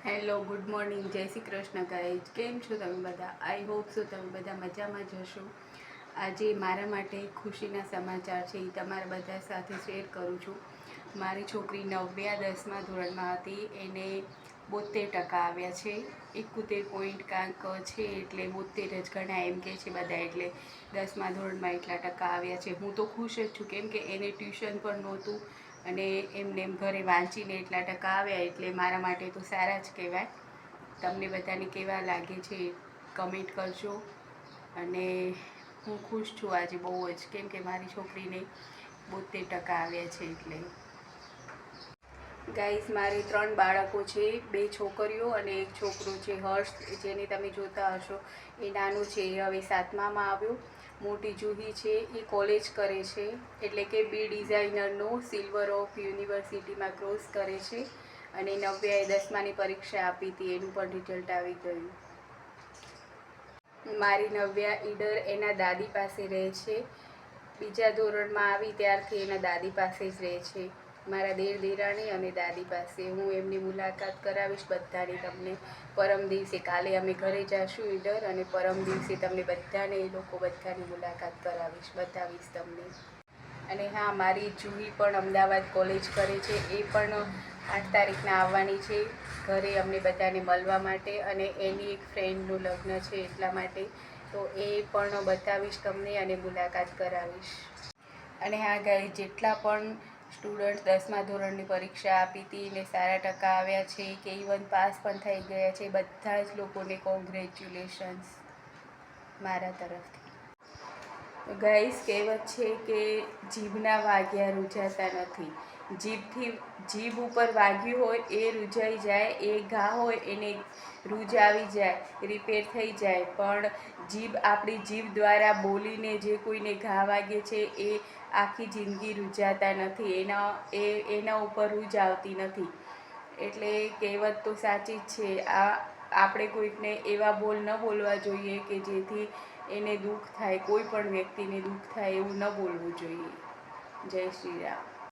Hello, good morning, જય Shri Krishna guys. કેમ છો તમે બધા? આઈ હોપ સો તમે બધા મજામાં જ હશો. આજે મારા માટે ખુશીના સમાચાર છે, એ તમારા બધા સાથે શેર કરું છું. મારી છોકરી નવ્યા 10મા ધોરણમાં હતી, એને 72% આવ્યા છે. 71 પોઈન્ટ કાંક છે, એટલે 72 જ ગણાય એમ કે છે બધા. એટલે 10મા ધોરણમાં એટલા ટકા આવ્યા છે. હું તો ખુશ જ છું, કેમ કે એને ટ્યુશન પણ નહોતું અને એમને એમ ઘરે વાંચીને એટલા ટકા આવ્યા, એટલે મારા માટે તો સારા જ કહેવાય. તમને બધાને કેવા લાગે છે કમેન્ટ કરજો. અને હું ખુશ છું આજે બહુ જ, કેમ કે મારી છોકરીને 72% આવ્યા છે. એટલે ગાઈઝ, મારે 3 બાળકો છે, 2 છોકરીઓ અને 1 છોકરો છે, હર્ષ, જેને તમે જોતા હશો. એ નાનું છે, એ હવે 7મામાં આવ્યો. મોટી જૂહી છે, એ કોલેજ કરે છે, એટલે કે બી ડિઝાઇનરનો સિલ્વર ઓફ યુનિવર્સિટીમાં કોર્સ કરે છે. અને નવ્યાએ 10માની પરીક્ષા આપી હતી, એનું પણ રિઝલ્ટ આવી ગયું. મારી નવ્યા ઈડર એના દાદી પાસે રહે છે. બીજા ધોરણમાં આવી ત્યારથી એના દાદી પાસે જ રહે છે. મારા દેરાણી અને દાદી પાસે. હું એમની મુલાકાત કરાવીશ બધાની તમને. પરમ દિવસે કાલે અમે ઘરે જઈશું ઈડર, અને પરમ દિવસે તમને બધાને એ લોકો બધાની મુલાકાત કરાવીશ, બતાવીશ તમને. અને હા, મારી જૂહી પણ અમદાવાદ કોલેજ કરે છે. એ પણ 8 તારીખના આવવાની છે ઘરે અમને બધાને મળવા માટે, અને એની એક ફ્રેન્ડનું લગ્ન છે એટલા માટે. તો એ પણ બતાવીશ તમને અને મુલાકાત કરાવીશ. અને હા ગાઈઝ, જેટલા પણ સ્ટુડન્ટ 10મા ધોરણની પરીક્ષા આપી હતી ને સારા ટકા આવ્યા છે, કે ઇવન પાસ પણ થઈ ગયા છે, બધા જ લોકોને કોંગ્રેચ્યુલેશન્સ મારા તરફથી. ગાઈઝ, કહેવત છે કે જીભના વાગ્યા રૂંઝાતા નથી. જીભ ઉપર વાગ્યું હોય એ રૂંઝાઈ જાય, એ ઘા હોય એને રૂંઝ આવી જાય, રિપેર થઈ જાય. પણ આપણી જીભ દ્વારા બોલીને જે કોઈને ઘા વાગે છે, એ આખી જિંદગી રૂંઝાતા નથી, એના ઉપર રૂંઝ આવતી નથી. એટલે કહેવત તો સાચી જ છે. આપણે કોઈકને એવા બોલ ન બોલવા જોઈએ કે જેથી એને દુઃખ થાય, કોઈ પણ વ્યક્તિને દુઃખ થાય એવું ન બોલવું જોઈએ. જય શ્રી રામ.